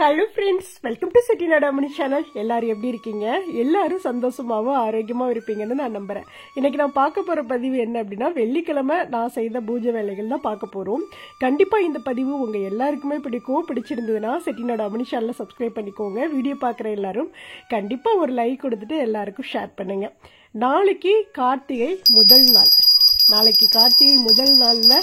Hello friends, welcome to Chettinad அம்மணி channel. எல்லாரும் எப்படி இருக்கீங்க? எல்லாரும் சந்தோஷமாகவும் ஆரோக்கியமாகவும் இருப்பீங்கன்னு நான் நம்புறேன். இன்னைக்கு நான் பார்க்க போகிற பதிவு என்ன அப்படின்னா, வெள்ளிக்கிழமை நான் செய்த பூஜை வேலைகள் தான் பார்க்க போகிறோம். கண்டிப்பாக இந்த பதிவு உங்கள் எல்லாருக்குமே பிடிச்சிருந்ததுன்னா செட்டிநாடு அம்மணி சேனலை சப்ஸ்கிரைப் பண்ணிக்கோங்க. வீடியோ பார்க்குற எல்லாரும் கண்டிப்பாக ஒரு லைக் கொடுத்துட்டு எல்லாருக்கும் ஷேர் பண்ணுங்க. நாளைக்கு கார்த்திகை முதல் நாள். நாளைக்கு கார்த்திகை முதல் நாளில்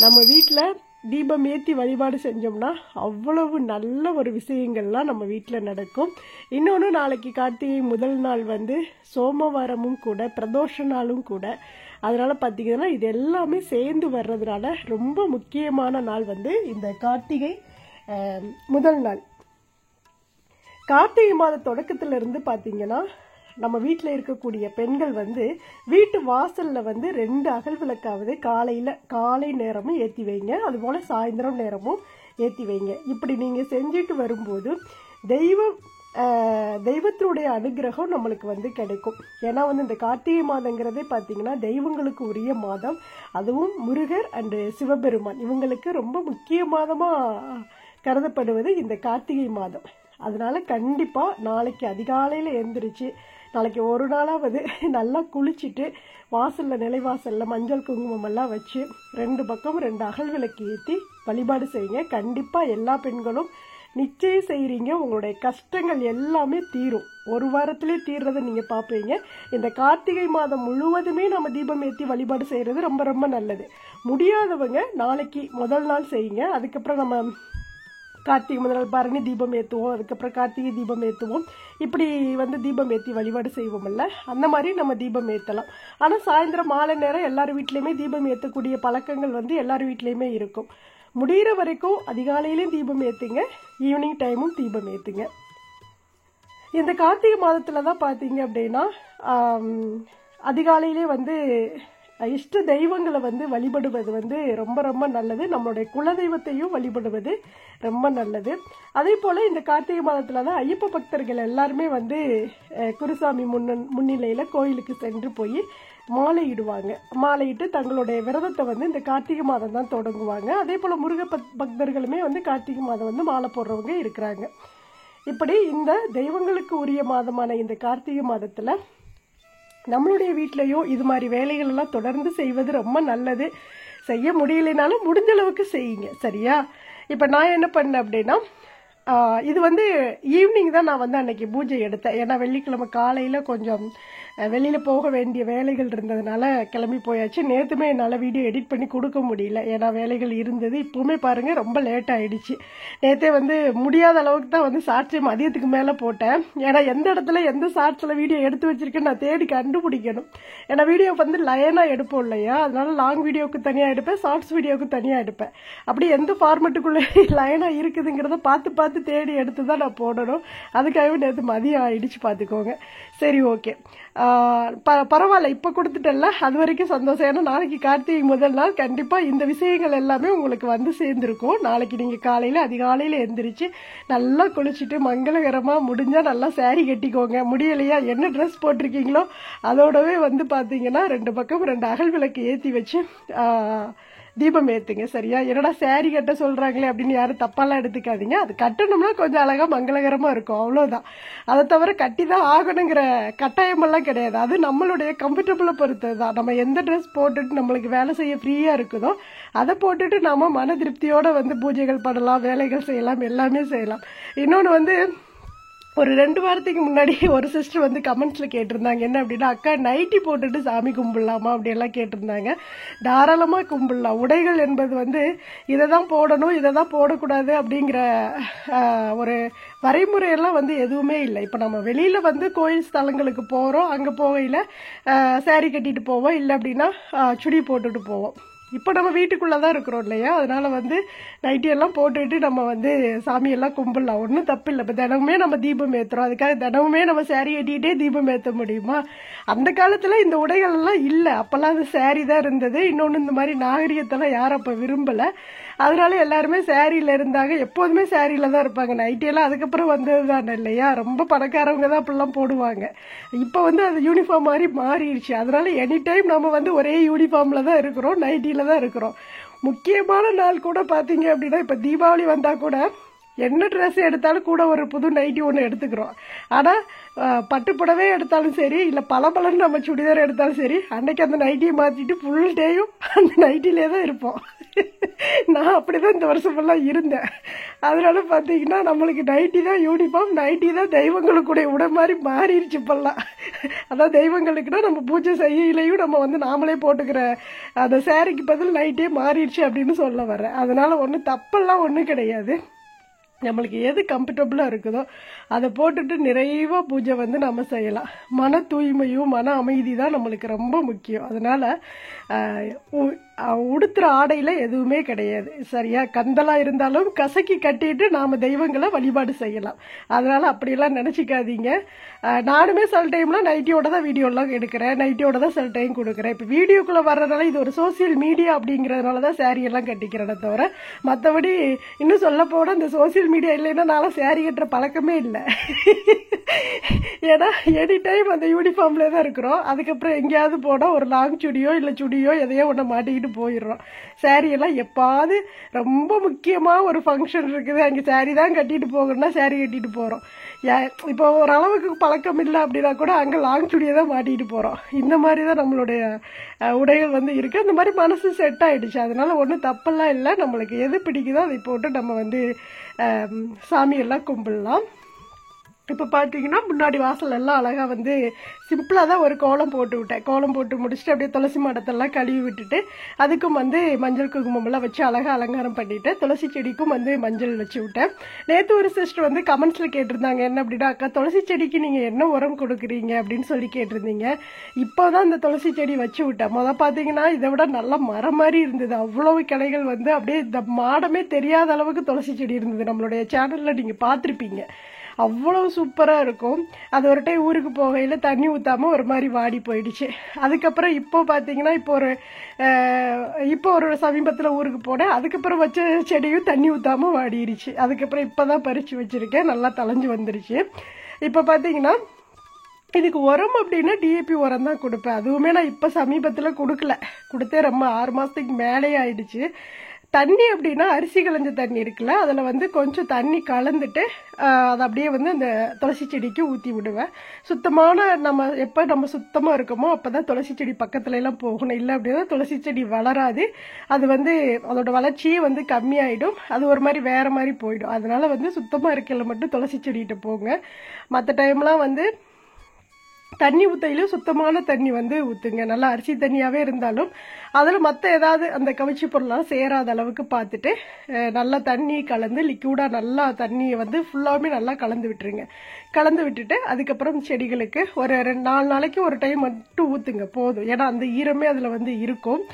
நம்ம வீட்டில் தீபம் ஏற்றி வழிபாடு செஞ்சோம்னா அவ்வளவு நல்ல ஒரு விஷயங்கள்லாம் நம்ம வீட்டில் நடக்கும். இன்னொன்று, நாளைக்கு கார்த்திகை முதல் நாள் சோமவாரமும் கூட, பிரதோஷ நாளும் கூட. அதனால் பார்த்திங்கன்னா இது எல்லாமே சேர்ந்து வர்றதுனால ரொம்ப முக்கியமான நாள் இந்த கார்த்திகை முதல் நாள். கார்த்திகை மாத தொடக்கத்திலிருந்து பார்த்திங்கன்னா நம்ம வீட்டில் இருக்கக்கூடிய பெண்கள் வீட்டு வாசலில் 2 அகல் விளக்காவது காலை நேரமும் ஏற்றி வைங்க, அதுபோல் சாயந்தரம் நேரமும் ஏற்றி வைங்க. இப்படி நீங்கள் செஞ்சுட்டு வரும்போது தெய்வத்தினுடைய அனுகிரகம் நம்மளுக்கு கிடைக்கும். ஏன்னா இந்த கார்த்திகை மாதங்கிறதே பார்த்தீங்கன்னா தெய்வங்களுக்கு உரிய மாதம். அதுவும் முருகர் அண்டு சிவபெருமான் இவங்களுக்கு ரொம்ப முக்கிய மாதமாக கருதப்படுவது இந்த கார்த்திகை மாதம். அதனால கண்டிப்பாக நாளைக்கு அதிகாலையில் எழுந்திரிச்சு நாளைக்கு ஒரு நாளாவது நல்லா குளிச்சுட்டு வாசலில் நிலைவாசலில் மஞ்சள் குங்குமம் எல்லாம் வச்சு 2 பக்கம் 2 அகல் விளக்கு ஏற்றி வழிபாடு செய்யுங்க. கண்டிப்பாக எல்லா பெண்களும் நிச்சயம் செய்கிறீங்க. உங்களுடைய கஷ்டங்கள் எல்லாமே தீரும். ஒரு வாரத்திலே தீர்றதை நீங்கள் பார்ப்பீங்க. இந்த கார்த்திகை மாதம் முழுவதுமே நம்ம தீபம் ஏற்றி வழிபாடு செய்கிறது ரொம்ப ரொம்ப நல்லது. முடியாதவங்க நாளைக்கு முதல் நாள் செய்யுங்க. அதுக்கப்புறம் நம்ம கார்த்திகை முதல் நாள் பரணி தீபம் ஏற்றுவோம், அதுக்கப்புறம் கார்த்திகை தீபம் ஏற்றுவோம். இப்படி தீபம் ஏற்றி வழிபாடு செய்வோம்ல, அந்த மாதிரி நம்ம தீபம் ஏற்றலாம். ஆனால் சாயந்தரம் மாலை நேரம் எல்லார் வீட்லேயுமே தீபம் ஏற்றக்கூடிய பழக்கங்கள் எல்லார் வீட்லேயுமே இருக்கும். முடிகிற வரைக்கும் அதிகாலையிலையும் தீபம் ஏற்றுங்க, ஈவினிங் டைமும் தீபம் ஏற்றுங்க. இந்த கார்த்திகை மாதத்தில் தான் பார்த்தீங்க அப்படின்னா அதிகாலையிலே இஷ்ட தெய்வங்களை வழிபடுவது ரொம்ப ரொம்ப நல்லது. நம்மளுடைய குலதெய்வத்தையும் வழிபடுவது ரொம்ப நல்லது. அதே போல் இந்த கார்த்திகை மாதத்தில் தான் ஐயப்ப பக்தர்கள் எல்லாருமே குருசாமி முன்னிலையில் கோயிலுக்கு சென்று போய் மாலையிடுவாங்க. மாலையிட்டு தங்களுடைய விரதத்தை இந்த கார்த்திகை மாதம் தான் தொடங்குவாங்க. அதே போல் முருக பக்தர்களுமே கார்த்திகை மாதம் மாலை போடுறவங்க இருக்கிறாங்க. இப்படி இந்த தெய்வங்களுக்கு உரிய மாதமான இந்த கார்த்திகை மாதத்தில் நம்மளுடைய வீட்லையும் இது மாதிரி வேலைகள் எல்லாம் தொடர்ந்து செய்வது ரொம்ப நல்லது. செய்ய முடியலைனாலும் முடிஞ்ச அளவுக்கு செய்யுங்க, சரியா? இப்போ நான் என்ன பண்ணேன் அப்படின்னா, இது ஈவினிங் தான் நான் அன்னைக்கு பூஜை எடுத்தேன். ஏன்னா வெள்ளிக்கிழமை காலையில் கொஞ்சம் வெளியில் போக வேண்டிய வேலைகள் இருந்ததுனால கிளம்பி போயாச்சு. நேற்றுமே என்னால் வீடியோ எடிட் பண்ணி கொடுக்க முடியல, ஏன்னா வேலைகள் இருந்தது. இப்போவுமே பாருங்கள் ரொம்ப லேட் ஆகிடுச்சு. நேற்றே முடியாத அளவுக்கு தான் ஷார்ட்ஸை மதியத்துக்கு மேலே போட்டேன். ஏன்னா எந்த இடத்துல எந்த ஷார்ட்ஸில் வீடியோ எடுத்து வச்சிருக்கேன்னு நான் தேடி கண்டுபிடிக்கணும். ஏன்னா வீடியோ லைனாக எடுப்போம் இல்லையா, அதனால லாங் வீடியோவுக்கு தனியாக எடுப்பேன், ஷார்ட்ஸ் வீடியோவுக்கு தனியாக எடுப்பேன். அப்படி எந்த ஃபார்மெட்டுக்குள்ளே லைனாக இருக்குதுங்கிறத பார்த்து தேடி எடுத்து தான் நான் போடணும். அதுக்காகவே நேற்று மதியம் ஆயிடுச்சு, பார்த்துக்கோங்க. சரி, ஓகே, பரவாயில்ல, இப்போ கொடுத்துட்டல, அது வரைக்கும் சந்தோஷம். ஏன்னா நாளைக்கு கார்த்திகை முதல் நாள். கண்டிப்பாக இந்த விஷயங்கள் எல்லாமே உங்களுக்கு சேர்ந்துருக்கும். நாளைக்கு நீங்கள் காலையில் அதிகாலையில் எழுந்திரிச்சு நல்லா குளிச்சுட்டு மங்களகரமாக முடிஞ்சால் நல்லா சாரீ கட்டிக்கோங்க. முடியலையா என்ன ட்ரெஸ் போட்டிருக்கீங்களோ அதோடவே பார்த்தீங்கன்னா 2 பக்கம் 2 அகல் விளக்கு ஏற்றி வச்சு தீபம் ஏற்றுங்க, சரியா? என்னடா சாரீ கட்ட சொல்கிறாங்களே அப்படின்னு யாரும் தப்பாலாம் எடுத்துக்காதீங்க. அது கட்டணும்னா கொஞ்சம் அழகாக மங்களகரமாக இருக்கும், அவ்வளோதான். அதை தவிர கட்டி தான் ஆகணுங்கிற கட்டாயமெல்லாம் கிடையாது. அது நம்மளுடைய கம்ஃபர்டபுளை பொறுத்தது தான். நம்ம எந்த ட்ரெஸ் போட்டுட்டு நம்மளுக்கு வேலை செய்ய ஃப்ரீயாக இருக்குதோ அதை போட்டுட்டு நம்ம மன திருப்தியோடு பூஜைகள் பண்ணலாம், வேலைகள் செய்யலாம், எல்லாமே செய்யலாம். இன்னொன்று ஒரு 2 வாரத்துக்கு முன்னாடி ஒரு சிஸ்டர் கமெண்ட்ஸில் கேட்டிருந்தாங்க, என்ன அப்படின்னா, அக்கா நைட்டி போட்டுட்டு சாமி கும்பிடலாமா அப்படியெல்லாம் கேட்டிருந்தாங்க. தாராளமாக கும்பிடலாம். உடைகள் என்பது இதை தான் போடணும், இதை தான் போடக்கூடாது அப்படிங்கிற ஒரு வரைமுறையெல்லாம் எதுவுமே இல்லை. இப்போ நம்ம வெளியில் கோயில் ஸ்தலங்களுக்கு போகிறோம், அங்கே போகையில் சாரீ கட்டிட்டு போவோம், இல்லை அப்படின்னா சுடி போட்டுட்டு போவோம். இப்போ நம்ம வீட்டுக்குள்ளே தான் இருக்கிறோம் இல்லையா, அதனால் நைட்டியெல்லாம் போட்டுட்டு நம்ம சாமியெல்லாம் கும்பிடலாம், ஒன்றும் தப்பு இல்லை. இப்போ தினமுமே நம்ம தீபம் ஏற்றுறோம், அதுக்காக தினமுமே நம்ம சாரீ கட்டிகிட்டே தீபம் ஏற்ற முடியுமா? அந்த காலத்தில் இந்த உடைகள் எல்லாம் இல்லை, அப்போல்லாம் அது சாரீ தான் இருந்தது. இன்னொன்று, இந்த மாதிரி நாகரிகத்தெல்லாம் யாரும் அப்போ விரும்பலை. அதனால எல்லாருமே சாரியில் இருந்தாங்க. எப்போதுமே சாரியில் தான் இருப்பாங்க. நைட்டியெல்லாம் அதுக்கப்புறம் வந்தது தானே இல்லையா, ரொம்ப பணக்காரவங்க தான் அப்படிலாம் போடுவாங்க. இப்போ அது யூனிஃபார்ம் மாதிரி மாறிடுச்சு. அதனால எனி டைம் நம்ம ஒரே யூனிஃபார்மில் தான் இருக்கிறோம், நைட்டியில் தான் இருக்கிறோம். முக்கியமான நாள் கூட பார்த்தீங்க அப்படின்னா, இப்போ தீபாவளி வந்தால் கூட என்ன ட்ரெஸ் எடுத்தாலும் கூட ஒரு புது நைட்டி ஒன்று எடுத்துக்கிறோம். ஆனால் பட்டு புடவை எடுத்தாலும் சரி, இல்லை பலன்னு நம்ம சுடிதார் எடுத்தாலும் சரி, அன்னைக்கு அந்த நைட்டியை மாற்றிட்டு ஃபுல் டேயும் அந்த நைட்டிலே தான் இருப்போம். நான் அப்படி தான் இந்த வருஷம் ஃபுல்லாக இருந்தேன். அதனால பார்த்தீங்கன்னா நம்மளுக்கு நைட்டி தான் யூனிஃபார்ம், நைட்டி தான் தெய்வங்களுக்குடைய உடை மாதிரி மாறிடுச்சு இப்பெல்லாம். அதான் தெய்வங்களுக்குன்னா நம்ம பூஜை செய்யலையும் நம்ம வந்து நாமளே போட்டுக்கிற அந்த சேரீக்கு பதில் நைட்டே மாறிடுச்சு அப்படின்னு சொல்ல வரேன். அதனால ஒன்றும் தப்பெல்லாம் ஒன்றும் கிடையாது. நம்மளுக்கு எது கம்ஃபர்டபுளாக இருக்குதோ அதை போட்டுட்டு நிறைவாக பூஜை வந்து நம்ம செய்யலாம். மன தூய்மையும் மன அமைதி தான் நம்மளுக்கு ரொம்ப முக்கியம். அதனால் உடுத்துகிற ஆடையில் எதுவுமே கிடையாது, சரியா? கந்தலாக இருந்தாலும் கசக்கி கட்டிட்டு நாம் தெய்வங்களை வழிபாடு செய்யலாம். அதனால் அப்படியெல்லாம் நினச்சிக்காதீங்க. நானுமே சில டைம்லாம் நைட்டியோட தான் வீடியோலாம் எடுக்கிறேன், நைட்டியோட தான் சில டைம் கொடுக்குறேன். இப்போ வீடியோக்குள்ளே வர்றதுனால இது ஒரு சோசியல் மீடியா அப்படிங்கிறதுனால தான் சாரியெல்லாம் கட்டிக்கிறேனே தவிர, மற்றபடி இன்னும் சொல்ல போனால் இந்த சோசியல் மீடியா இல்லைன்னா நானும் சாரி கட்டுற பழக்கமே இல்லை. ஏன்னா எனி டைம் அந்த யூனிஃபார்ம்ல தான் இருக்கிறோம். அதுக்கப்புறம் எங்கேயாவது போனால் ஒரு லாங் சுடியோ இல்லை சுடியோ எதையோ ஒன்று மாட்டிக்கிட்டு போயிடுறோம். சாரியெல்லாம் எப்பாவது ரொம்ப முக்கியமாக ஒரு ஃபங்க்ஷன் இருக்குது, அங்கே சாரி தான் கட்டிட்டு போகணும்னா சாரி கட்டிட்டு போகிறோம். இப்போ ஓரளவுக்கு பழக்கம் இல்லை அப்படின்னா கூட அங்கே லாங் சுடியை தான் மாட்டிகிட்டு போகிறோம். இந்த மாதிரி தான் நம்மளுடைய உடைகள் வந்து இருக்குது. அந்த மாதிரி மனசு செட் ஆகிடுச்சு. அதனால ஒன்றும் தப்பெல்லாம் இல்லை. நம்மளுக்கு எது பிடிக்குதோ அதை போட்டு நம்ம வந்து சாமியெல்லாம் கும்பிடலாம். இப்போ பார்த்தீங்கன்னா முன்னாடி வாசல் எல்லாம் அழகாக வந்து சிம்பிளாக தான் ஒரு கோலம் போட்டு விட்டேன். கோலம் போட்டு முடிச்சுட்டு அப்படியே துளசி மாடத்தெல்லாம் கழுவி விட்டுட்டு அதுக்கும் வந்து மஞ்சள் குங்குமம்லாம் வச்சு அழகாக அலங்காரம் பண்ணிவிட்டு துளசி செடிக்கும் வந்து மஞ்சள் வச்சு விட்டேன். நேற்று ஒரு சிஸ்டர் வந்து கமெண்ட்ஸில் கேட்டிருந்தாங்க, என்ன அப்படின்னா, அக்கா துளசி செடிக்கு நீங்கள் என்ன உரம் கொடுக்குறீங்க அப்படின்னு சொல்லி கேட்டிருந்தீங்க. இப்போ தான் இந்த துளசி செடி வச்சு விட்டேன். பார்த்தீங்கன்னா இதை விட நல்லா மரம் மாதிரி இருந்தது. அவ்வளவு கிளைகள் வந்து அப்படியே இந்த மாடமே தெரியாத அளவுக்கு துளசி செடி இருந்தது. நம்மளுடைய சேனலில் நீங்கள் பார்த்துருப்பீங்க. அவ்வளோ சூப்பராக இருக்கும். அது ஒரு டைம் ஊருக்கு போகையில் தண்ணி ஊற்றாமல் ஒரு மாதிரி வாடி போயிடுச்சு. அதுக்கப்புறம் இப்போ பார்த்தீங்கன்னா இப்போ ஒரு சமீபத்தில் ஊருக்கு போனேன். அதுக்கப்புறம் வச்ச செடியும் தண்ணி ஊற்றாமல் வாடிடுச்சு. அதுக்கப்புறம் இப்போ தான் பறித்து வச்சுருக்கேன், நல்லா தளைஞ்சு வந்துருச்சு. இப்போ பார்த்தீங்கன்னா இதுக்கு உரம் அப்படின்னா டிஏபி உரம் தான் கொடுப்பேன். அதுவுமே நான் இப்போ சமீபத்தில் கொடுத்தே ரொம்ப 6 மாதத்துக்கு மேலே ஆயிடுச்சு. தண்ணி அப்படின்னா அரிசி களைஞ்ச தண்ணி இருக்குல்ல, அதில் வந்து கொஞ்சம் தண்ணி கலந்துட்டு அதை அப்படியே வந்து அந்த துளசி செடிக்கு ஊற்றி விடுவேன். சுத்தமான எப்போ நம்ம சுத்தமாக இருக்கோமோ அப்போ தான் துளசி செடி பக்கத்துல எல்லாம் போகணும். இல்லை அப்படின்னா துளசி செடி வளராது. அது வந்து அதோட வளர்ச்சியே வந்து கம்மியாயிடும். அது ஒரு மாதிரி வேற மாதிரி போயிடும். அதனால வந்து சுத்தமாக இருக்கல மட்டும் துளசி செடிகிட்ட போங்க. மற்ற டைம்லாம் வந்து தண்ணி ஊற்றையிலும் சுத்தமான தண்ணி வந்து ஊற்றுங்க. நல்லா அரிசி தண்ணியாகவே இருந்தாலும் அதில் மற்ற ஏதாவது அந்த கவிச்சி பொருளாக சேராத அளவுக்கு பார்த்துட்டு நல்லா தண்ணி கலந்து லிக்யூடாக நல்லா தண்ணியை வந்து ஃபுல்லாகவே நல்லா கலந்து விட்டுருங்க. கலந்து விட்டுட்டு அதுக்கப்புறம் செடிகளுக்கு ஒரு 4 நாளைக்கு ஒரு டைம் மட்டும் ஊற்றுங்க போதும். ஏன்னா அந்த ஈரமே அதில் வந்து இருக்கும்.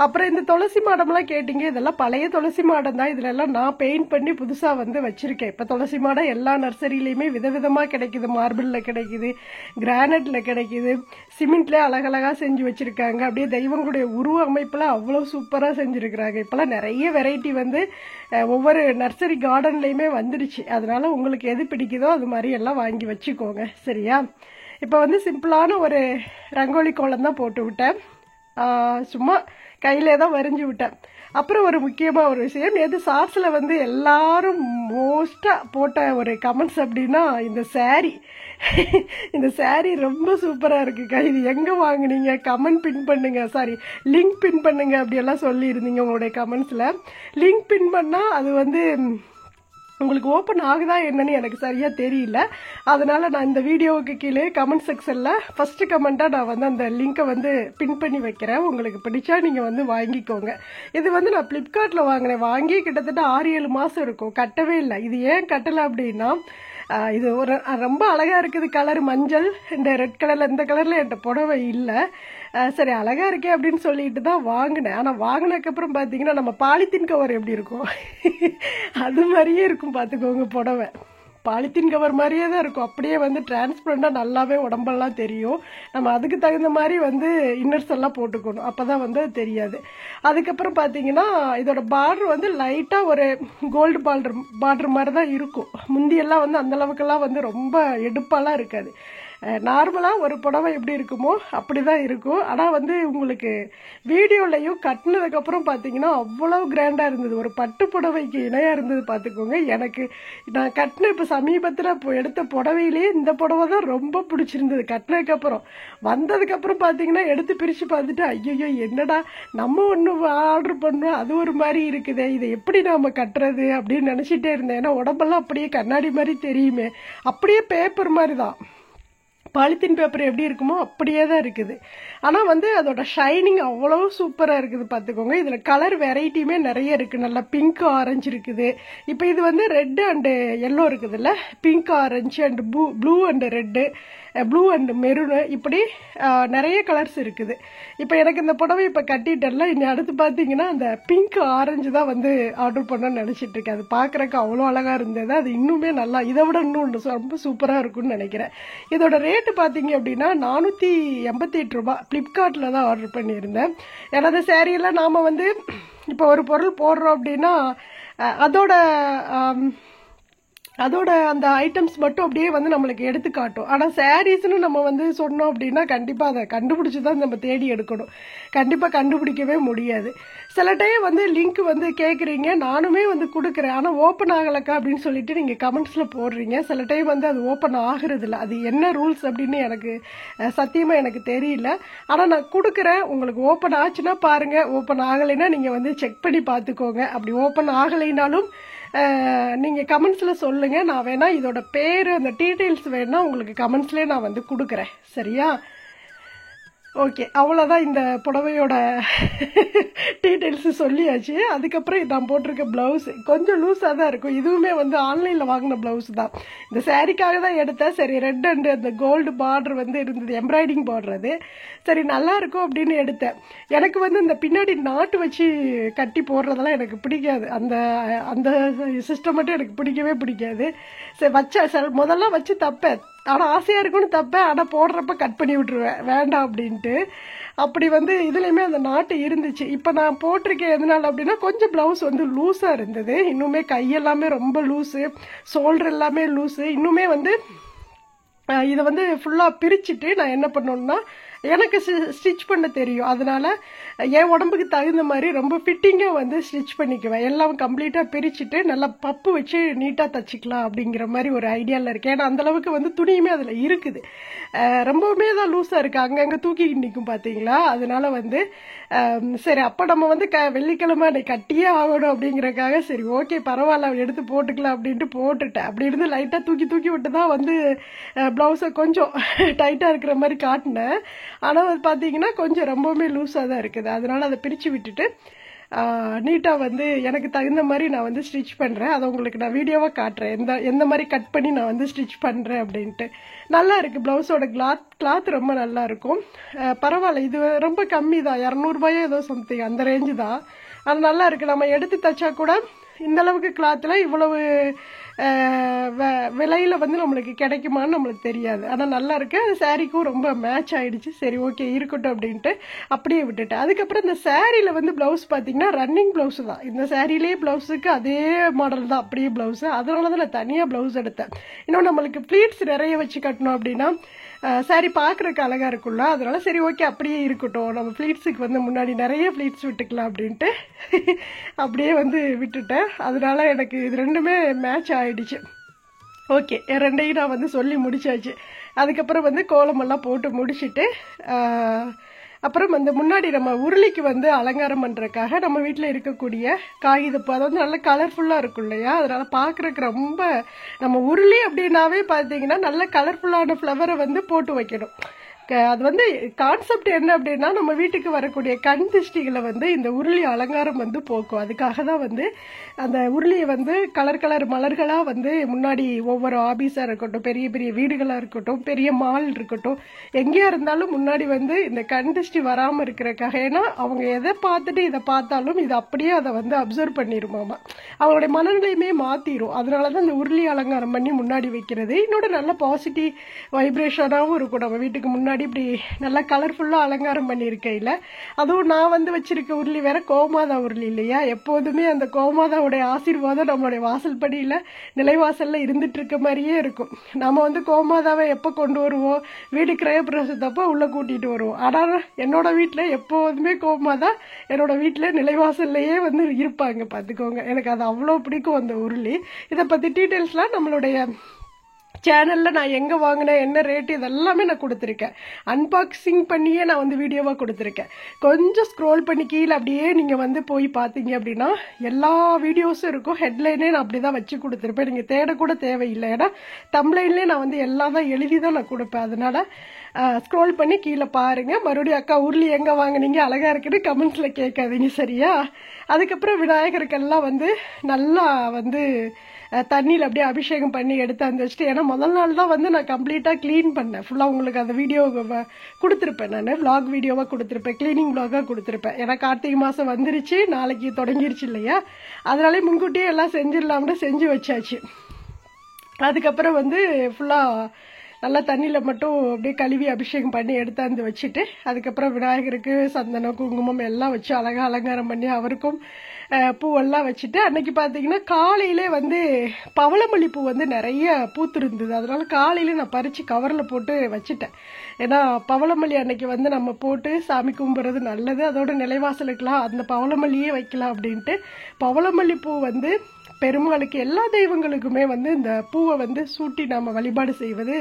அப்புறம் இந்த துளசி மாடம்லாம் கேட்டிங்க, இதெல்லாம் பழைய துளசி மாடம் தான். இதிலெல்லாம் நான் பெயிண்ட் பண்ணி புதுசாக வந்து வச்சுருக்கேன். இப்போ துளசி மாடம் எல்லா நர்சரியிலையுமே விதவிதமாக கிடைக்குது. மார்பிளில் கிடைக்குது, கிரானைட்டில் கிடைக்குது, சிமெண்ட்லேயே அழகழகாக செஞ்சு வச்சுருக்காங்க. அப்படியே தெய்வங்களுடைய உருவ அமைப்பில் அவ்வளோ சூப்பராக செஞ்சுருக்கிறாங்க. இப்போலாம் நிறைய வெரைட்டி வந்து ஒவ்வொரு நர்சரி கார்டன்லேயுமே வந்துடுச்சு. அதனால் உங்களுக்கு எது பிடிக்குதோ அது மாதிரி எல்லாம் வாங்கி வச்சுக்கோங்க, சரியா? இப்போ வந்து சிம்பிளான ஒரு ரங்கோலி கோலம் தான் போட்டு விட்டேன். சும்மா கையிலே தான் வரைஞ்சி விட்டேன். அப்புறம் ஒரு முக்கியமாக ஒரு விஷயம், நேற்று ஷார்ட்ஸில் வந்து எல்லாரும் மோஸ்ட்டாக போட்ட ஒரு கமெண்ட்ஸ் அப்படின்னா இந்த சாரீ ரொம்ப சூப்பராக இருக்குக்கா, இது எங்கே வாங்கினீங்க, கமெண்ட் பின் பண்ணுங்க, லிங்க் பின் பண்ணுங்க அப்படியெல்லாம் சொல்லியிருந்தீங்க உங்களுடைய கமெண்ட்ஸில். லிங்க் பின் பண்ணால் அது வந்து உங்களுக்கு ஓப்பன் ஆகுதா என்னன்னு எனக்கு சரியாக தெரியல. அதனால் நான் இந்த வீடியோவுக்கு கீழே கமெண்ட் செக்ஷனில் ஃபஸ்ட்டு கமெண்ட்டாக நான் வந்து அந்த லிங்க்கை வந்து பின் பண்ணி வைக்கிறேன். உங்களுக்கு பிடிச்சா நீங்கள் வந்து வாங்கிக்கோங்க. இது வந்து நான் ஃப்ளிப்கார்ட்டில் வாங்கினேன். வாங்கி கிட்டத்தட்ட 6-7 மாதம் இருக்கும். கட்டவே இல்லை. இது ஏன் கட்டலை அப்படின்னா, இது ஒரு ரொம்ப அழகாக இருக்குது. கலர் மஞ்சள், இந்த ரெட் கலரில், இந்த கலரில் என்கிட்ட புடவை இல்லை. சரி அழகாக இருக்கே அப்படின்னு சொல்லிட்டு தான் வாங்கினேன். ஆனால் வாங்கினதுக்கப்புறம் பார்த்தீங்கன்னா நம்ம பாலித்தீன் கவர் எப்படி இருக்கும் அது மாதிரியே இருக்கும். பார்த்துக்கோங்க, புடவை பாலித்தீன் கவர் மாதிரியே தான் இருக்கும். அப்படியே வந்து டிரான்ஸ்பரண்டாக நல்லாவே உடம்பெல்லாம் தெரியும். நம்ம அதுக்கு தகுந்த மாதிரி வந்து இன்னர்ஸ் எல்லாம் போட்டுக்கணும், அப்போ தான் வந்து தெரியாது. அதுக்கப்புறம் பார்த்தீங்கன்னா இதோட பார்டர் வந்து லைட்டாக ஒரு கோல்டு பார்டர் மாதிரி தான் இருக்கும். முந்தியெல்லாம் வந்து அந்தளவுக்கெல்லாம் வந்து ரொம்ப எடுப்பாலாம் இருக்காது. நார்மலாக ஒரு புடவை எப்படி இருக்குமோ அப்படி தான் இருக்கும். ஆனால் வந்து உங்களுக்கு வீடியோலையும் கட்டினதுக்கப்புறம் பார்த்தீங்கன்னா அவ்வளோ கிராண்டாக இருந்தது. ஒரு பட்டு புடவைக்கு இணையாக இருந்தது பார்த்துக்கோங்க. எனக்கு நான் கட்டின இப்போ சமீபத்தில் இப்போ எடுத்த புடவையிலேயே இந்த புடவை தான் ரொம்ப பிடிச்சிருந்தது. கட்டினதுக்கப்புறம் வந்ததுக்கப்புறம் பார்த்தீங்கன்னா எடுத்து பிரித்து பார்த்துட்டு ஐயோ என்னடா நம்ம ஒன்று ஆர்டர் பண்ணோம் அது ஒரு மாதிரி இருக்குதே, இதை எப்படி நாம் கட்டுறது அப்படின்னு நினச்சிட்டே இருந்தேன். ஏன்னா உடம்பெல்லாம் அப்படியே கண்ணாடி மாதிரி தெரியுமே, அப்படியே பேப்பர் மாதிரி தான், பாலித்தீன் பேப்பர் எப்படி இருக்குமோ அப்படியே தான் இருக்குது. ஆனால் வந்து அதோட ஷைனிங் அவ்வளோ சூப்பராக இருக்குது பார்த்துக்கோங்க. இதில் கலர் வெரைட்டியுமே நிறைய இருக்குது. நல்லா பிங்க் ஆரஞ்சு இருக்குது. இப்போ இது வந்து ரெட்டு அண்டு எல்லோ இருக்குதுல்ல, pink orange and blue and red, blue and maroon, இப்படி நிறைய கலர்ஸ் இருக்குது. இப்போ எனக்கு இந்த புடவை இப்போ கட்டிட்டல, இனி அடுத்து பார்த்தீங்கன்னா அந்த பிங்க் ஆரஞ்சு தான் வந்து ஆர்டர் பண்ணணும்னு நினச்சிட்டு இருக்கேன். அது பார்க்குறக்கு அவ்வளோ அழகாக இருந்தது. அது இன்னுமே நல்லா இதை விட இன்னும் ரொம்ப சூப்பராக இருக்கும்னு நினைக்கிறேன். இதோட ரேட்டு பார்த்தீங்க அப்படின்னா 488 ரூபா. ஃப்ளிப்கார்ட்டில் தான் ஆர்டர் பண்ணியிருந்தேன். எனது சேரீயெல்லாம் நாம் வந்து இப்போ ஒரு பொருள் போடுறோம் அப்படின்னா அதோட அந்த ஐட்டம்ஸ் மட்டும் அப்படியே வந்து நம்மளுக்கு எடுத்து காட்டும். ஆனால் சாரீஸ்னு நம்ம வந்து சொன்னோம் அப்படின்னா கண்டிப்பாக அதை கண்டுபிடிச்சி தான் நம்ம தேடி எடுக்கணும். கண்டிப்பாக கண்டுபிடிக்கவே முடியாது. சில டைம் வந்து லிங்க் வந்து கேட்குறீங்க, நானுமே வந்து கொடுக்குறேன், ஆனால் ஓப்பன் ஆகலக்கா அப்படின்னு சொல்லிட்டு நீங்கள் கமெண்ட்ஸில் போடுறீங்க. சில டைம் வந்து அது ஓப்பன் ஆகுறதில்ல. அது என்ன ரூல்ஸ் அப்படின்னு எனக்கு சத்தியமாக எனக்கு தெரியல. ஆனால் நான் கொடுக்குறேன், உங்களுக்கு ஓப்பன் ஆச்சுன்னா பாருங்கள், ஓப்பன் ஆகலைன்னா நீங்கள் வந்து செக் பண்ணி பார்த்துக்கோங்க. அப்படி ஓப்பன் ஆகலைனாலும் நீங்கள் கமெண்ட்ஸில் சொல்லுங்கள். நான் வேணால் இதோட பேர் அந்த டீட்டெயில்ஸ் வேணால் உங்களுக்கு கமெண்ட்ஸ்லேயே நான் வந்து கொடுக்குறேன். சரியா? ஓகே, அவ்வளோதான் இந்த புடவையோட டீட்டெயில்ஸு சொல்லியாச்சு. அதுக்கப்புறம் நான் போட்டிருக்க ப்ளவுஸ் கொஞ்சம் லூஸாக தான் இருக்கும். இதுவுமே வந்து ஆன்லைனில் வாங்கின ப்ளவுஸ் தான். இந்த சாரீக்காக தான் எடுத்தேன். சரி, ரெட் அண்டு அந்த கோல்டு பார்டர் வந்து இருந்தது, எம்ப்ராய்டிங் பார்டர். அது சரி நல்லா இருக்கும் அப்படின்னு எடுத்தேன். எனக்கு வந்து இந்த பின்னாடி நாட்டு வச்சு கட்டி போடுறதெல்லாம் எனக்கு பிடிக்காது. அந்த அந்த சிஸ்டம் மட்டும் எனக்கு பிடிக்கவே பிடிக்காது. சரி முதல்ல வச்சு தப்பேன், ஆனால் ஆசையாக இருக்குன்னு தப்பேன், ஆனால் போடுறப்ப கட் பண்ணி விட்டுருவேன் வேண்டாம் அப்படின்ட்டு. அப்படி வந்து இதுலேயுமே அந்த நாட்டு இருந்துச்சு. இப்போ நான் போட்டிருக்கேன் எதனால அப்படின்னா கொஞ்சம் ப்ளவுஸ் வந்து லூஸாக இருந்தது. இன்னுமே கையெல்லாமே ரொம்ப லூஸு, ஷோல்டர் எல்லாமே லூஸு. இன்னுமே வந்து இதை வந்து ஃபுல்லாக பிரிச்சுட்டு நான் என்ன பண்ணணுன்னா, எனக்கு ஸ்டிச் பண்ண தெரியும், அதனால் என் உடம்புக்கு தகுந்த மாதிரி ரொம்ப ஃபிட்டிங்காக வந்து ஸ்டிச் பண்ணிக்குவேன். எல்லாம் கம்ப்ளீட்டாக பிரிச்சுட்டு நல்லா பப்பு வச்சு நீட்டாக தச்சுக்கலாம் அப்படிங்கிற மாதிரி ஒரு ஐடியாவில் இருக்கேன். ஏன்னா அந்தளவுக்கு வந்து துணியுமே அதில் இருக்குது. ரொம்பவுமே தான் லூஸாக இருக்குது, அங்கங்கே தூக்கி நிற்கும் பார்த்தீங்களா. அதனால வந்து சரி அப்போ நம்ம வந்து வெள்ளிக்கிழமை அன்னைக்கு கட்டியே ஆகணும் அப்படிங்கிறக்காக சரி ஓகே பரவாயில்ல எடுத்து போட்டுக்கலாம் அப்படின்ட்டு போட்டுட்டேன். அப்படி இருந்து லைட்டாக தூக்கி விட்டு தான் வந்து ப்ளவுஸை கொஞ்சம் டைட்டாக இருக்கிற மாதிரி காட்டினேன். ஆனால் அது பார்த்தீங்கன்னா கொஞ்சம் ரொம்பவுமே லூஸாக தான் இருக்குது. அதனால் அதை பிரித்து விட்டுட்டு நீட்டாக வந்து எனக்கு தகுந்த மாதிரி நான் வந்து ஸ்டிச் பண்ணுறேன். அதை உங்களுக்கு நான் வீடியோவாக காட்டுறேன், எந்த மாதிரி கட் பண்ணி நான் வந்து ஸ்டிச் பண்ணுறேன் அப்படின்ட்டு. நல்லா இருக்குது. ப்ளவுஸோட கிளாத் ரொம்ப நல்லா இருக்கும். பரவாயில்ல, இது ரொம்ப கம்மி தான், 200 ரூபாயோ ஏதோ சம்திங் அந்த ரேஞ்சு தான். அது நல்லா இருக்குது. நம்ம எடுத்து தைச்சா கூட இந்தளவுக்கு கிளாத்தில் இவ்வளவு விலையில் வந்து நம்மளுக்கு கிடைக்குமான்னு நம்மளுக்கு தெரியாது. ஆனால் நல்லா இருக்கு. அது சாரீக்கும் ரொம்ப மேட்ச் ஆகிடுச்சு. சரி ஓகே இருக்கட்டும் அப்படின்ட்டு அப்படியே விட்டுட்டேன். அதுக்கப்புறம் இந்த சாரியில் வந்து ப்ளவுஸ் பார்த்தீங்கன்னா ரன்னிங் ப்ளவுஸு தான். இந்த சாரிலே ப்ளவுஸுக்கு அதே மாடல் தான், அப்படியே ப்ளவுஸு. அதனால தான் நான் தனியாக ப்ளவுஸ் எடுத்தேன். இன்னும் நம்மளுக்கு ப்ளீட்ஸ் நிறைய வச்சு கட்டணும் அப்படின்னா சாரி பார்க்குறக்கு அழகாக இருக்கும்ல, அதனால சரி ஓகே அப்படியே இருக்கட்டும், நம்ம ஃப்ளீட்ஸுக்கு வந்து முன்னாடி நிறைய ஃப்ளீட்ஸ் விட்டுக்கலாம் அப்படின்ட்டு அப்படியே வந்து விட்டுட்டேன். அதனால எனக்கு இது ரெண்டுமே மேட்ச் ஆகிடுச்சு. ஓகே, ரெண்டையும் நான் வந்து சொல்லி முடிச்சாச்சு. அதுக்கப்புறம் வந்து கோலமெல்லாம் போட்டு முடிச்சுட்டு அப்புறம் வந்து முன்னாடி நம்ம உருளிக்கு வந்து அலங்காரம் பண்ணுறதுக்காக நம்ம வீட்டில் இருக்கக்கூடிய காகிதப்பூ, அது வந்து நல்லா கலர்ஃபுல்லாக இருக்கும் இல்லையா, அதனால் பார்க்குறக்கு ரொம்ப நம்ம உருளி அப்படின்னாவே பார்த்தீங்கன்னா நல்ல கலர்ஃபுல்லான ஃப்ளவரை வந்து போட்டு வைக்கணும். அது வந்து கான்செப்ட் என்ன அப்படின்னா நம்ம வீட்டுக்கு வரக்கூடிய கண் திருஷ்டிகளை வந்து இந்த உருளி அலங்காரம் வந்து போக்கும். அதுக்காக தான் வந்து அந்த உருளியை வந்து கலர் மலர்களாக வந்து முன்னாடி ஒவ்வொரு ஆபீஸாக இருக்கட்டும், பெரிய பெரிய வீடுகளாக இருக்கட்டும், பெரிய மால் இருக்கட்டும், எங்கேயா இருந்தாலும் முன்னாடி வந்து இந்த கண் திருஷ்டி வராமல் இருக்கிறக்காக. ஏன்னா அவங்க எதை பார்த்துட்டு இதை பார்த்தாலும் இது அப்படியே அதை வந்து அப்சர்வ் பண்ணிடுமாமா, அவங்களுடைய மனநிலையுமே மாற்றிடும். அதனால தான் இந்த உருளி அலங்காரம் பண்ணி முன்னாடி வைக்கிறது. இன்னொரு நல்ல பாசிட்டிவ் வைப்ரேஷனாகவும் இருக்கும். நம்ம வீட்டுக்கு முன்னாடி முன்னாடி இப்படி நல்லா கலர்ஃபுல்லாக அலங்காரம் பண்ணியிருக்கையில், அதுவும் நான் வந்து வச்சிருக்க உருளி வேற கோமாதா உருளி இல்லையா. எப்போதுமே அந்த கோமாதாவுடைய ஆசீர்வாதம் நம்மளுடைய வாசல் படியில் நிலைவாசலில் இருந்துட்டு இருக்க மாதிரியே இருக்கும். நம்ம வந்து கோமாதாவை எப்போ கொண்டு வருவோம், வீடு கிரகப்பிரவேசத்தப்போ உள்ளே கூட்டிகிட்டு வருவோம். ஆனால் என்னோட வீட்டில் எப்போதுமே கோமாதா என்னோட வீட்டில் நிலைவாசல்லையே வந்து இருப்பாங்க. பார்த்துக்கோங்க, எனக்கு அது அவ்வளோ பிடிக்கும் அந்த உருளி. இதை பற்றி டீட்டெயில்ஸ்லாம் நம்மளுடைய சேனலில் நான் எங்கே வாங்கினேன், என்ன ரேட்டு, இதெல்லாமே நான் கொடுத்துருக்கேன். அன்பாக்சிங் பண்ணியே நான் வந்து வீடியோவாக கொடுத்துருக்கேன். கொஞ்சம் ஸ்க்ரோல் பண்ணி கீழே அப்படியே நீங்கள் வந்து போய் பார்த்தீங்க அப்படின்னா எல்லா வீடியோஸும் இருக்கும். ஹெட்லைனே நான் அப்படி தான் வச்சு கொடுத்துருப்பேன். நீங்கள் தேடக்கூட தேவையில்லை. ஏன்னா தம்ப்லைன்லேயே நான் வந்து எல்லாம் தான் எழுதி தான் நான் கொடுப்பேன். அதனால் ஸ்க்ரோல் பண்ணி கீழே பாருங்கள். மறுபடியும் அக்கா உருளி எங்கே வாங்கினீங்க, அழகாக இருக்குன்னு கமெண்ட்ஸில் கேட்காதீங்க, சரியா? அதுக்கப்புறம் விநாயகருக்கெல்லாம் வந்து நல்லா வந்து தண்ணியில் அப்படியே அபிஷேகம் பண்ணி எடுத்து வச்சுட்டு, ஏன்னா முதல் நாள் தான் வந்து நான் கம்ப்ளீட்டாக க்ளீன் பண்ணேன். ஃபுல்லாக உங்களுக்கு அந்த வீடியோ கொடுத்துருப்பேன். நான் விளாக் வீடியோவாக கொடுத்துருப்பேன், க்ளீனிங் விளாகாக கொடுத்துருப்பேன். ஏன்னா கார்த்திகை மாதம் வந்துருச்சு, நாளைக்கு தொடங்கிருச்சு இல்லையா, அதனாலே முன்கூட்டியே எல்லாம் செஞ்சிடலாம்னு செஞ்சு வச்சாச்சு. அதுக்கப்புறம் வந்து ஃபுல்லாக நல்லா தண்ணியில் மட்டும் அப்படியே கழுவி அபிஷேகம் பண்ணி எடுத்தாந்து வச்சுட்டு, அதுக்கப்புறம் விநாயகருக்கு சந்தனம் குங்குமம் எல்லாம் வச்சு அழகாக அலங்காரம் பண்ணி அவருக்கும் பூவெல்லாம் வச்சுட்டு, அன்னைக்கு பார்த்தீங்கன்னா காலையிலே வந்து பவளமல்லி பூ வந்து நிறைய பூத்துருந்தது. அதனால காலையில நான் பறித்து கவரில் போட்டு வச்சுட்டேன். ஏன்னா பவளமல்லி அன்னைக்கு வந்து நம்ம போட்டு சாமி கும்பிட்றது நல்லது. அதோட நிலைவாசலுக்கெல்லாம் அந்த பவளமல்லியே வைக்கலாம் அப்படின்ட்டு பவளமல்லி பூ வந்து பெருமாளுக்கு எல்லா தெய்வங்களுக்குமே வந்து இந்த பூவை வந்து சூட்டி நாம் வழிபாடு செய்வது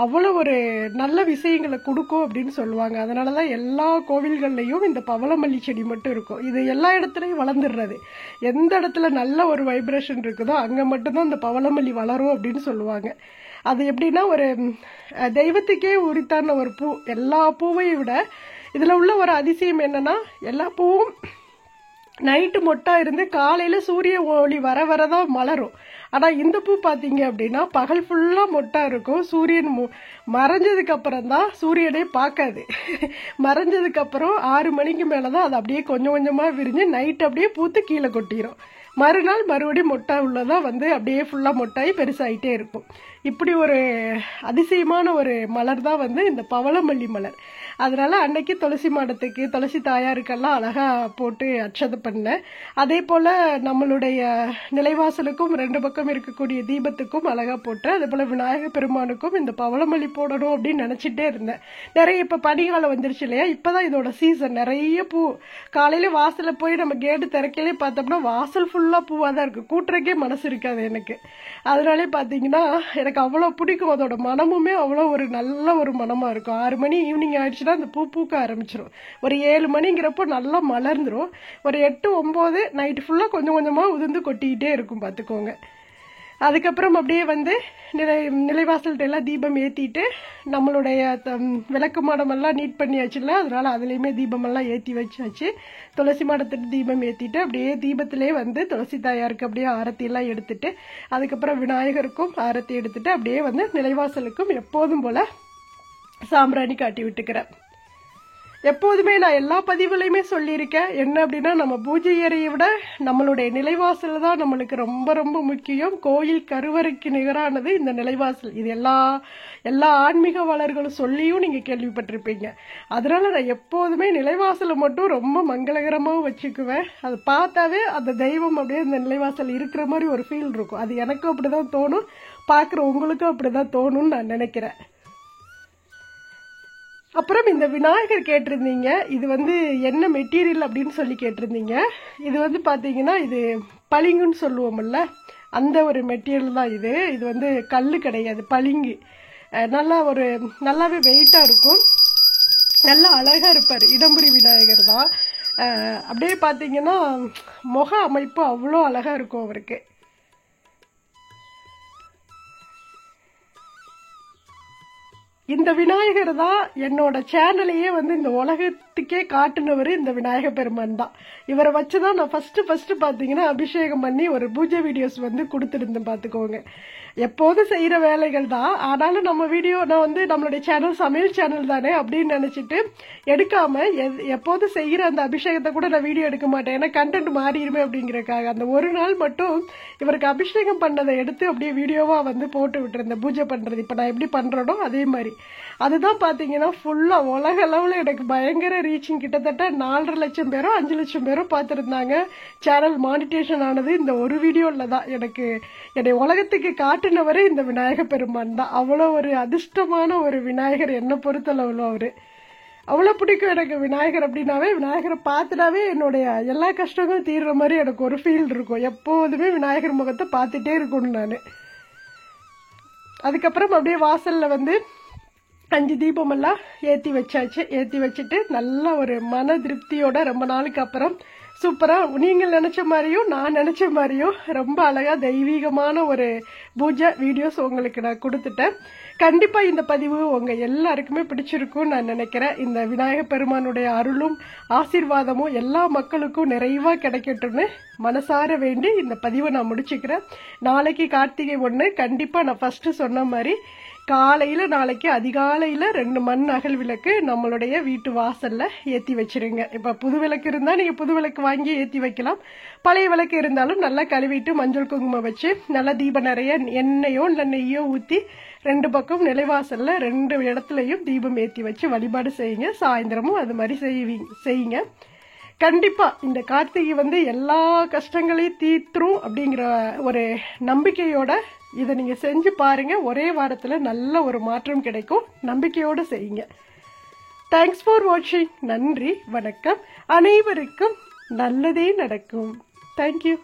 அவ்வளோ ஒரு நல்ல விஷயங்களை கொடுக்கும் அப்படின்னு சொல்லுவாங்க. அதனால தான் எல்லா கோவில்கள்லையும் இந்த பவளமல்லி செடி மட்டும் இருக்கும். இது எல்லா இடத்துலையும் வளர்ந்துடுறது. எந்த இடத்துல நல்ல ஒரு வைப்ரேஷன் இருக்குதோ அங்கே மட்டும்தான் இந்த பவளமல்லி வளரும் அப்படின்னு சொல்லுவாங்க. அது எப்படின்னா ஒரு தெய்வத்துக்கே உரித்தான ஒரு பூ. எல்லா பூவையும் விட இதில் உள்ள ஒரு அதிசயம் என்னன்னா, எல்லா பூவும் நைட்டு மொட்டா இருந்து காலையில் சூரிய ஒளி வர வரதான் மலரும். ஆனால் இந்த பூ பார்த்தீங்க அப்படின்னா பகல் ஃபுல்லாக மொட்டா இருக்கும். சூரியன் மறைஞ்சதுக்கு அப்புறம் தான் சூரியனே பார்க்காது. மறைஞ்சதுக்கு அப்புறம் 6 மணிக்கு மேலே தான் அது அப்படியே கொஞ்சம் கொஞ்சமாக விரிஞ்சு நைட் அப்படியே பூத்து கீழே கொட்டிடும். மறுநாள் மறுபடியும் மொட்டை உள்ளதாக வந்து அப்படியே ஃபுல்லாக மொட்டாகி பெருசாகிட்டே இருக்கும். இப்படி ஒரு அதிசயமான ஒரு மலர் தான் வந்து இந்த பவளமல்லி மலர். அதனால அன்னைக்கு துளசி மாடத்துக்கு துளசி தாயாருக்கெல்லாம் அழகாக போட்டு அட்சதை பண்ணேன். அதே போல் நம்மளுடைய நிலைவாசலுக்கும் 2 பக்கம் இருக்கக்கூடிய தீபத்துக்கும் அழகாக போட்டேன். அதே போல் விநாயகர் பெருமானுக்கும் இந்த பவளமல்லி போடணும் அப்படின்னு நினச்சிட்டே இருந்தேன். நிறைய இப்போ பனிகாலம் வந்துருச்சு இல்லையா, இப்போ தான் இதோட சீசன். நிறைய பூ காலையில் வாசலில் போய் நம்ம கேட்டு திறக்கையிலே பார்த்தோம்னா வாசல் ஃபுல்லாக பூவாக தான் இருக்குது. கூட்டுறக்கே மனசு இருக்காது எனக்கு. அதனாலே பார்த்தீங்கன்னா எனக்கு அவ்வளோ பிடிக்கும். அதோட மனமுமே அவ்வளோ ஒரு நல்ல ஒரு மனமாக இருக்கும். 6 மணி ஈவினிங் ஆயிடுச்சுன்னா அந்த பூ பூக்க ஆரம்பிச்சிடும். ஒரு 7 மணிங்கிறப்போ நல்லா மலர்ந்துடும். ஒரு 8, 9 நைட்டு ஃபுல்லாக கொஞ்சம் கொஞ்சமாக உதிர்ந்து கொட்டிக்கிட்டே இருக்கும். பார்த்துக்கோங்க. அதுக்கப்புறம் அப்படியே வந்து நிலைவாசல்கிட்ட எல்லாம் தீபம் ஏற்றிட்டு நம்மளுடைய விளக்கு மாடமெல்லாம் நீட் பண்ணியாச்சுல்ல, அதனால் அதுலேயுமே தீபமெல்லாம் ஏற்றி வச்சாச்சு. துளசி மாடத்துட்டு தீபம் ஏற்றிட்டு அப்படியே தீபத்திலே வந்து துளசி தாயாருக்கு அப்படியே ஆரத்தியெல்லாம் எடுத்துட்டு, அதுக்கப்புறம் விநாயகருக்கும் ஆரத்தி எடுத்துட்டு அப்படியே வந்து நிலைவாசலுக்கும் எப்போதும் போல் சாம்பிராணி காட்டி விட்டுக்கிறேன். எப்போதுமே நான் எல்லா பதிவுலையுமே சொல்லியிருக்கேன். என்ன அப்படின்னா, நம்ம பூஜை அறையை விட நம்மளுடைய நிலைவாசல் தான் நம்மளுக்கு ரொம்ப ரொம்ப முக்கியம். கோயில் கருவறைக்கு நிகரானது இந்த நிலைவாசல். இது எல்லா ஆன்மீகவாளர்களும் சொல்லியும் நீங்கள் கேள்விப்பட்டிருப்பீங்க. அதனால நான் எப்போதுமே நிலைவாசலை மட்டும் ரொம்ப மங்களகரமாகவும் வச்சுக்குவேன். அதை பார்த்தாவே அந்த தெய்வம் அப்படியே இந்த நிலைவாசல் இருக்கிற மாதிரி ஒரு ஃபீல் இருக்கும். அது எனக்கும் அப்படி தான் தோணும், பார்க்குற உங்களுக்கும் அப்படி தான் தோணும்னு நான் நினைக்கிறேன். அப்புறம் இந்த விநாயகர் கேட்டிருந்தீங்க, இது வந்து என்ன மெட்டீரியல் அப்படின்னு சொல்லி கேட்டிருந்தீங்க. இது வந்து பார்த்தீங்கன்னா இது பளிங்குன்னு சொல்லுவோம்ல, அந்த ஒரு மெட்டீரியல் தான் இது. இது வந்து கல் கிடையாது, பளிங்கு. நல்லாவே வெயிட்டாக இருக்கும். நல்லா அழகாக இருப்பார். இடம்புரி விநாயகர் தான். அப்படியே பார்த்தீங்கன்னா முக அமைப்பு அவ்வளோ அழகாக இருக்கும் அவருக்கு. இந்த விநாயகர் தான் என்னோட சேனலையே வந்து இந்த உலகத்துக்கே காட்டுனவர் இந்த விநாயக பெருமான் தான். இவரை வச்சுதான் நான் ஃபர்ஸ்ட் பாத்தீங்கன்னா அபிஷேகம் பண்ணி ஒரு பூஜை வீடியோஸ் வந்து கொடுத்துருந்தேன். பாத்துக்கோங்க, எப்போதும் செய்யற வேலைகள் தான். ஆனாலும் நம்ம வீடியோ நான் வந்து நம்மளுடைய சேனல் சமையல் சேனல் தானே அப்படின்னு நினைச்சிட்டு எடுக்காம எப்போதும் செய்யற அந்த அபிஷேகத்தை கூட நான் வீடியோ எடுக்க மாட்டேன். ஏன்னா கண்டென்ட் மாறிடுமே அப்படிங்கறக்காக அந்த ஒரு நாள் மட்டும் இவருக்கு அபிஷேகம் பண்ணதை எடுத்து அப்படியே வீடியோவா வந்து போட்டு விட்டுருந்தேன். பூஜை பண்றது இப்ப நான் எப்படி பண்றேனோ அதே மாதிரி. அதுதான் பாத்தீங்கன்னா ஃபுல்லா உலக அளவுல எனக்கு பயங்கர ரீச்சிங். கிட்டத்தட்ட 4.5 லட்சம் பேரோ 5 லட்சம் பேரோ பார்த்திருந்தாங்க. சேனல் மானிட்டேஷன் ஆனது இந்த ஒரு வீடியோல தான். எனக்கு என்னை உலகத்துக்கு காட்டினவரே இந்த விநாயக பெருமான் தான். அவ்வளோ ஒரு அதிர்ஷ்டமான ஒரு விநாயகர் என்னை பொறுத்தளவுல அவரு. அவ்வளோ பிடிக்கும் எனக்கு விநாயகர் அப்படின்னாவே. விநாயகரை பார்த்துட்டாவே என்னுடைய எல்லா கஷ்டங்களும் தீர்ற மாதிரி எனக்கு ஒரு ஃபீல் இருக்கும். எப்போதுமே விநாயகர் முகத்தை பார்த்துட்டே இருக்கணும் நான். அதுக்கப்புறம் அப்படியே வாசல்ல வந்து 5 தீபமெல்லாம் ஏற்றி வச்சாச்சு. ஏற்றி வச்சுட்டு நல்ல ஒரு மன திருப்தியோட ரொம்ப நாளுக்கு அப்புறம் சூப்பரா நீங்கள் நினைச்ச மாதிரியும் நான் நினைச்ச மாதிரியும் ரொம்ப அழகா தெய்வீகமான ஒரு பூஜை வீடியோஸ் உங்களுக்கு நான் கொடுத்துட்டேன். கண்டிப்பா இந்த பதிவு உங்க எல்லாருக்குமே பிடிச்சிருக்கும் நான் நினைக்கிறேன். இந்த விநாயக பெருமானுடைய அருளும் ஆசீர்வாதமும் எல்லா மக்களுக்கும் நிறைவா கிடைக்கட்டும்னு மனசார வேண்டி இந்த பதிவை நான் முடிச்சுக்கிறேன். நாளைக்கு கார்த்திகை 1. கண்டிப்பா நான் ஃபர்ஸ்ட் சொன்ன மாதிரி காலையில நாளைக்கு அதிகாலையில 2 மண் அகல் விளக்கு நம்மளுடைய வீட்டு வாசல்ல ஏத்தி வச்சிருங்க. இப்ப புது விளக்கு இருந்தா நீங்க புது விளக்கு வாங்கி ஏத்தி வைக்கலாம். பழைய விளக்கு இருந்தாலும் நல்லா கழுவிட்டு மஞ்சள் குங்குமம் வச்சு நல்லா தீபம் நிறைய எண்ணெயோ இல்ல நெய்யோ ஊத்தி 2 பக்கம் நிலைவாசல்ல 2 இடத்துலயும் தீபம் ஏத்தி வச்சு வழிபாடு செய்யுங்க. சாயந்தரமும் அது மாதிரி செய்யுங்க. கண்டிப்பா இந்த கார்த்திகை வந்து எல்லா கஷ்டங்களையும் தீர்த்துரும் அப்படிங்கிற ஒரு நம்பிக்கையோட இதை நீங்க செஞ்சு பாருங்க. ஒரே வாரத்துல நல்ல ஒரு மாற்றம் கிடைக்கும். நம்பிக்கையோட செய்யுங்க. தேங்க்ஸ் ஃபார் வாட்சிங். நன்றி, வணக்கம். அனைவருக்கும் நல்லதே நடக்கும். தேங்க்யூ.